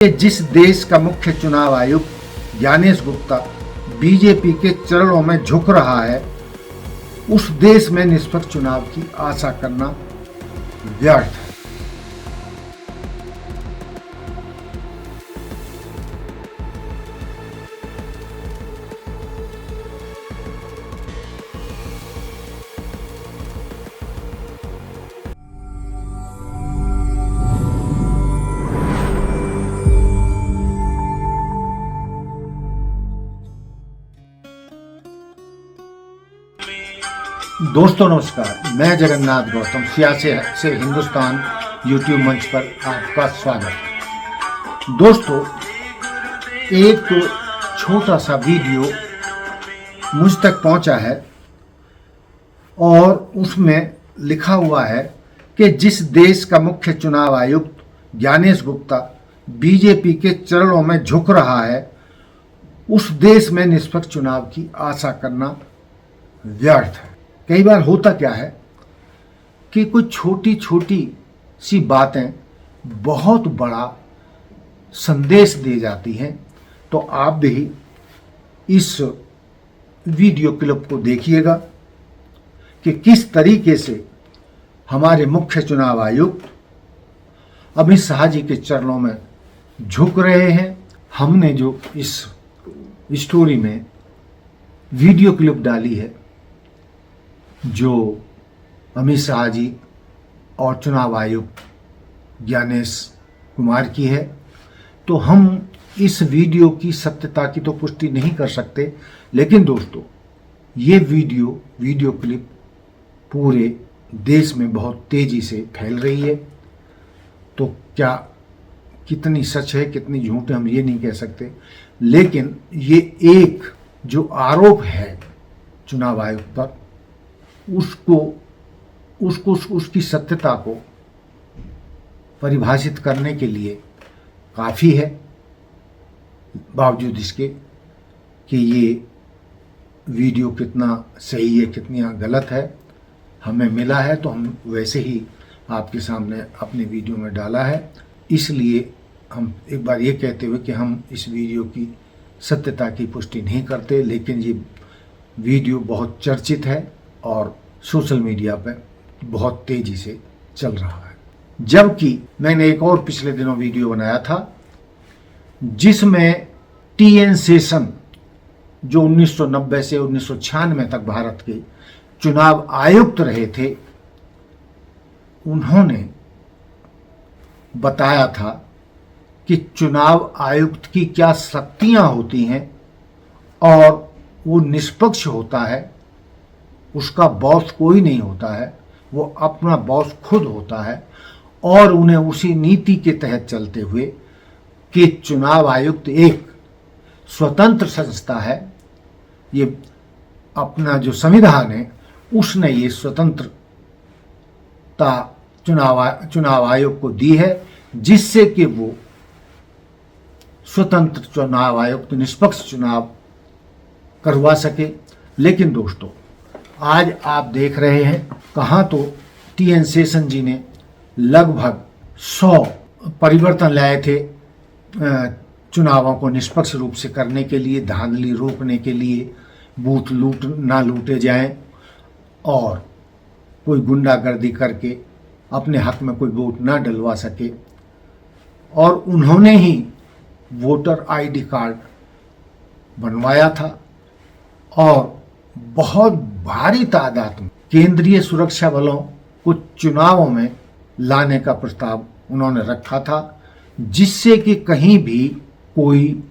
कि जिस देश का मुख्य चुनाव आयुक्त ज्ञानेश गुप्ता बीजेपी के चरणों में झुक रहा है, उस देश में निष्पक्ष चुनाव की आशा करना व्यर्थ है। दोस्तों नमस्कार, मैं जगन्नाथ गौतम सियासत से हिंदुस्तान यूट्यूब मंच पर आपका स्वागत। दोस्तों, एक छोटा सा वीडियो मुझ तक पहुंचा है और उसमें लिखा हुआ है कि जिस देश का मुख्य चुनाव आयुक्त ज्ञानेश गुप्ता बीजेपी के चरणों में झुक रहा है, उस देश में निष्पक्ष चुनाव की आशा करना व्यर्थ है। कई बार होता क्या है कि कुछ छोटी छोटी सी बातें बहुत बड़ा संदेश दे जाती हैं। तो आप भी इस वीडियो क्लिप को देखिएगा कि किस तरीके से हमारे मुख्य चुनाव आयुक्त अमित शाह जी के चरणों में झुक रहे हैं। हमने जो इस स्टोरी में वीडियो क्लिप डाली है जो अमित शाह जी और चुनाव आयुक्त ज्ञानेश कुमार की है, तो हम इस वीडियो की सत्यता की तो पुष्टि नहीं कर सकते, लेकिन दोस्तों ये वीडियो क्लिप पूरे देश में बहुत तेजी से फैल रही है। तो क्या कितनी सच है कितनी झूठ है हम ये नहीं कह सकते, लेकिन ये एक जो आरोप है चुनाव आयोग पर उसकी सत्यता को परिभाषित करने के लिए काफ़ी है, बावजूद इसके कि ये वीडियो कितना सही है कितना गलत है हमें मिला है, तो हम वैसे ही आपके सामने अपने वीडियो में डाला है। इसलिए हम एक बार ये कहते हुए कि हम इस वीडियो की सत्यता की पुष्टि नहीं करते, लेकिन ये वीडियो बहुत चर्चित है और सोशल मीडिया पर बहुत तेजी से चल रहा है। जबकि मैंने एक और पिछले दिनों वीडियो बनाया था जिसमें टीएन शेषन जो 1990 से 1996 तक भारत के चुनाव आयुक्त रहे थे, उन्होंने बताया था कि चुनाव आयुक्त की क्या शक्तियां होती हैं और वो निष्पक्ष होता है, उसका बॉस कोई नहीं होता है, वो अपना बॉस खुद होता है और उन्हें उसी नीति के तहत चलते हुए कि चुनाव आयुक्त एक स्वतंत्र संस्था है, ये अपना जो संविधान है उसने ये स्वतंत्रता चुनाव आयोग को दी है, जिससे कि वो स्वतंत्र चुनाव आयुक्त निष्पक्ष चुनाव करवा सके। लेकिन दोस्तों आज आप देख रहे हैं कहाँ तो टीएन शेषन जी ने लगभग 100 परिवर्तन लाए थे चुनावों को निष्पक्ष रूप से करने के लिए, धांधली रोकने के लिए, बूथ ना लूटे जाएं और कोई गुंडागर्दी करके अपने हक में कोई वोट ना डलवा सके। और उन्होंने ही वोटर आईडी कार्ड बनवाया था और बहुत भारी तादाद में केंद्रीय सुरक्षा बलों को चुनावों में लाने का प्रस्ताव उन्होंने रखा था, जिससे कि कहीं भी कोई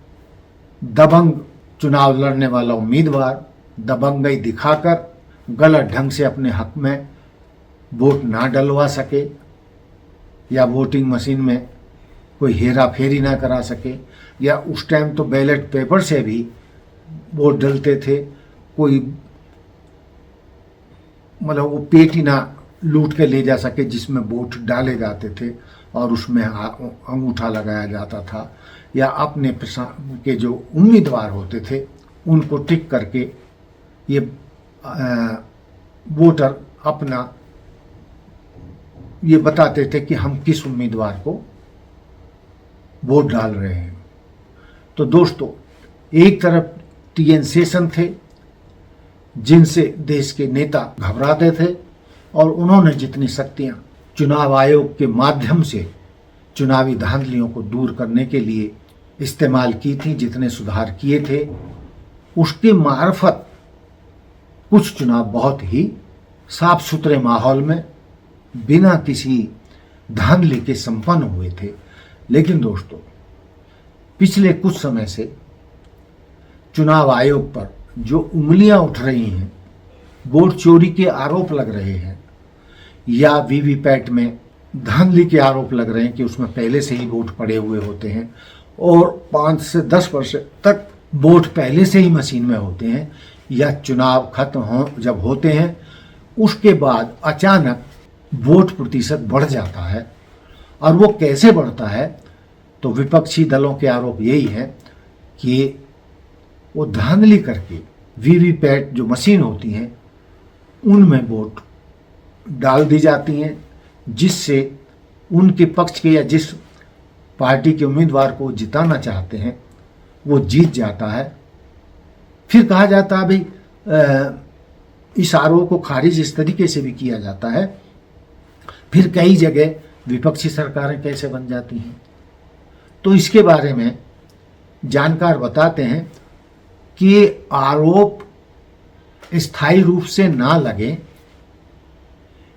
दबंग चुनाव लड़ने वाला उम्मीदवार दबंगई दिखाकर गलत ढंग से अपने हक में वोट ना डलवा सके या वोटिंग मशीन में कोई हेरा फेरी ना करा सके, या उस टाइम तो बैलेट पेपर से भी वोट डलते थे, कोई मतलब वो पेटी ना लूट के ले जा सके जिसमें वोट डाले जाते थे और उसमें अंगूठा लगाया जाता था, या अपने के जो उम्मीदवार होते थे उनको टिक करके ये वोटर अपना ये बताते थे कि हम किस उम्मीदवार को वोट डाल रहे हैं। तो दोस्तों, एक तरफ टीएन शेषन थे जिनसे देश के नेता घबराते थे और उन्होंने जितनी शक्तियां चुनाव आयोग के माध्यम से चुनावी धांधलियों को दूर करने के लिए इस्तेमाल की थी, जितने सुधार किए थे, उसके मार्फत कुछ चुनाव बहुत ही साफ सुथरे माहौल में बिना किसी धांधली के संपन्न हुए थे। लेकिन दोस्तों, पिछले कुछ समय से चुनाव आयोग पर जो उंगलियां उठ रही हैं, वोट चोरी के आरोप लग रहे हैं या वीवीपैट में धांधली के आरोप लग रहे हैं कि उसमें पहले से ही वोट पड़े हुए होते हैं और 5 से 10% तक वोट पहले से ही मशीन में होते हैं, या चुनाव खत्म हो जब होते हैं उसके बाद अचानक वोट प्रतिशत बढ़ जाता है। और वो कैसे बढ़ता है, तो विपक्षी दलों के आरोप यही है कि वो धांधली करके वीवीपैट जो मशीन होती हैं उनमें वोट डाल दी जाती हैं, जिससे उनके पक्ष के या जिस पार्टी के उम्मीदवार को जिताना चाहते हैं वो जीत जाता है। फिर कहा जाता है भाई इस आरोप को खारिज इस तरीके से भी किया जाता है। फिर कई जगह विपक्षी सरकारें कैसे बन जाती हैं, तो इसके बारे में जानकार बताते हैं कि आरोप स्थायी रूप से ना लगे,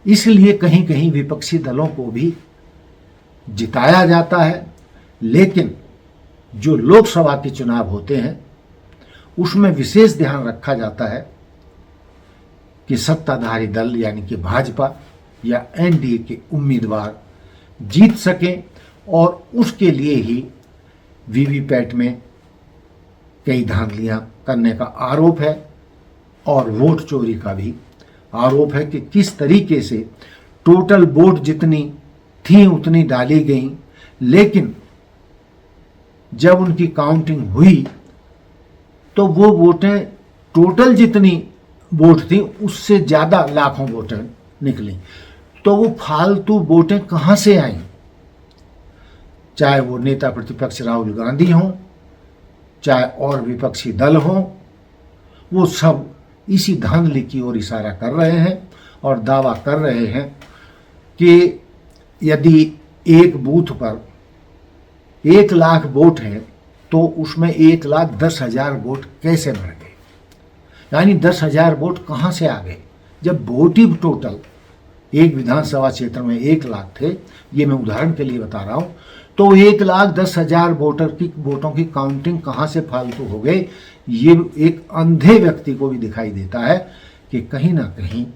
इसलिए कहीं कहीं विपक्षी दलों को भी जिताया जाता है। लेकिन जो लोकसभा के चुनाव होते हैं उसमें विशेष ध्यान रखा जाता है कि सत्ताधारी दल यानी कि भाजपा या एनडीए के उम्मीदवार जीत सकें, और उसके लिए ही वीवीपैट में कई धांधलियां करने का आरोप है और वोट चोरी का भी आरोप है कि किस तरीके से टोटल वोट जितनी थी उतनी डाली गई, लेकिन जब उनकी काउंटिंग हुई तो वो वोटें टोटल जितनी वोट थी उससे ज़्यादा लाखों वोटें निकली। तो वो फालतू वोटें कहाँ से आईं, चाहे वो नेता प्रतिपक्ष राहुल गांधी हों, चाहे और विपक्षी दल हों, वो सब इसी धांधली की ओर इशारा कर रहे हैं और दावा कर रहे हैं कि यदि एक बूथ पर 1 लाख वोट है तो उसमें 1,10,000 वोट कैसे बढ़ गए, यानी 10,000 वोट कहाँ से आ गए, जब वोट ही टोटल एक विधानसभा क्षेत्र में 1 लाख थे, ये मैं उदाहरण के लिए बता रहा हूँ, तो 1,10,000 वोटों की काउंटिंग कहाँ से फालतू हो गए। ये एक अंधे व्यक्ति को भी दिखाई देता है कि कहीं ना कहीं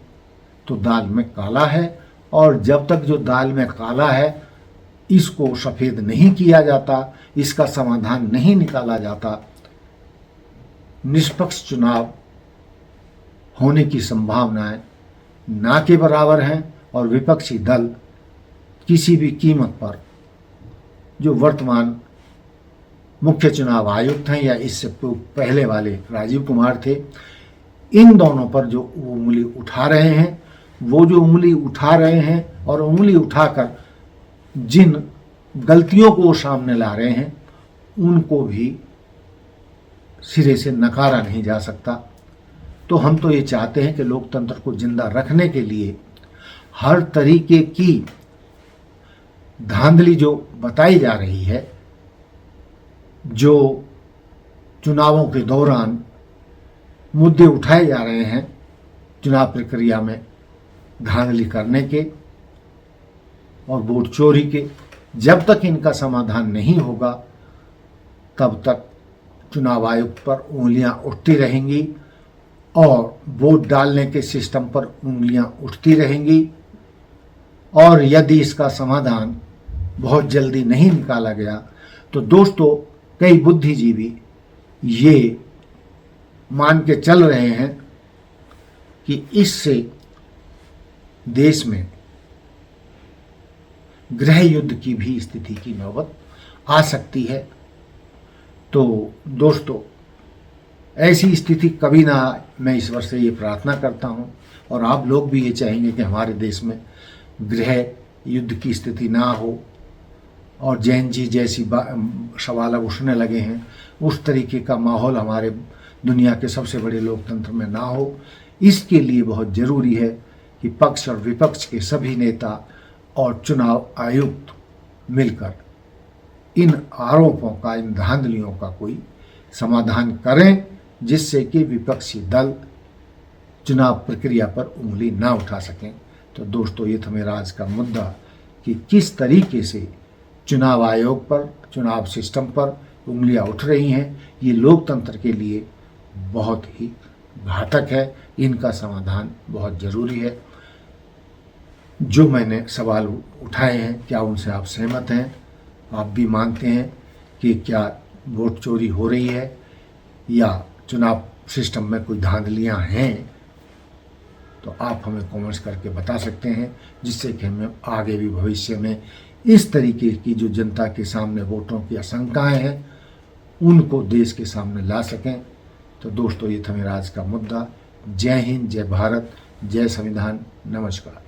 तो दाल में काला है, और जब तक जो दाल में काला है इसको सफ़ेद नहीं किया जाता, इसका समाधान नहीं निकाला जाता, निष्पक्ष चुनाव होने की संभावनाएं ना के बराबर हैं। और विपक्षी दल किसी भी कीमत पर जो वर्तमान मुख्य चुनाव आयुक्त हैं या इससे पहले वाले राजीव कुमार थे, इन दोनों पर जो वो उंगली उठा रहे हैं, वो जो उंगली उठा रहे हैं और उंगली उठाकर जिन गलतियों को वो सामने ला रहे हैं उनको भी सिरे से नकारा नहीं जा सकता। तो हम तो ये चाहते हैं कि लोकतंत्र को जिंदा रखने के लिए हर तरीके की धांधली जो बताई जा रही है, जो चुनावों के दौरान मुद्दे उठाए जा रहे हैं चुनाव प्रक्रिया में धांधली करने के और वोट चोरी के, जब तक इनका समाधान नहीं होगा तब तक चुनाव आयोग पर उंगलियां उठती रहेंगी और वोट डालने के सिस्टम पर उंगलियां उठती रहेंगी। और यदि इसका समाधान बहुत जल्दी नहीं निकाला गया तो दोस्तों, कई बुद्धिजीवी ये मान के चल रहे हैं कि इससे देश में गृह युद्ध की भी स्थिति की नौबत आ सकती है। तो दोस्तों, ऐसी स्थिति कभी ना आए, मैं ईश्वर से ये प्रार्थना करता हूँ, और आप लोग भी ये चाहेंगे कि हमारे देश में गृह युद्ध की स्थिति ना हो, और जैन जी जैसी सवाल अब उठने लगे हैं, उस तरीके का माहौल हमारे दुनिया के सबसे बड़े लोकतंत्र में ना हो। इसके लिए बहुत ज़रूरी है कि पक्ष और विपक्ष के सभी नेता और चुनाव आयुक्त मिलकर इन आरोपों का, इन धांधलियों का कोई समाधान करें, जिससे कि विपक्षी दल चुनाव प्रक्रिया पर उंगली ना उठा सकें। तो दोस्तों, ये था मेरा आज का मुद्दा कि किस तरीके से चुनाव आयोग पर, चुनाव सिस्टम पर उंगलियां उठ रही हैं। ये लोकतंत्र के लिए बहुत ही घातक है। इनका समाधान बहुत ज़रूरी है। जो मैंने सवाल उठाए हैं, क्या उनसे आप सहमत हैं? आप भी मानते हैं कि क्या वोट चोरी हो रही है या चुनाव सिस्टम में कोई धांधलियां हैं? तो आप हमें कमेंट्स करके बता सकते हैं, जिससे कि हमें आगे भी भविष्य में इस तरीके की जो जनता के सामने वोटों की आशंकाएं हैं, उनको देश के सामने ला सकें। तो दोस्तों, ये था मेरा आज का मुद्दा। जय हिंद, जय भारत, जय संविधान, नमस्कार।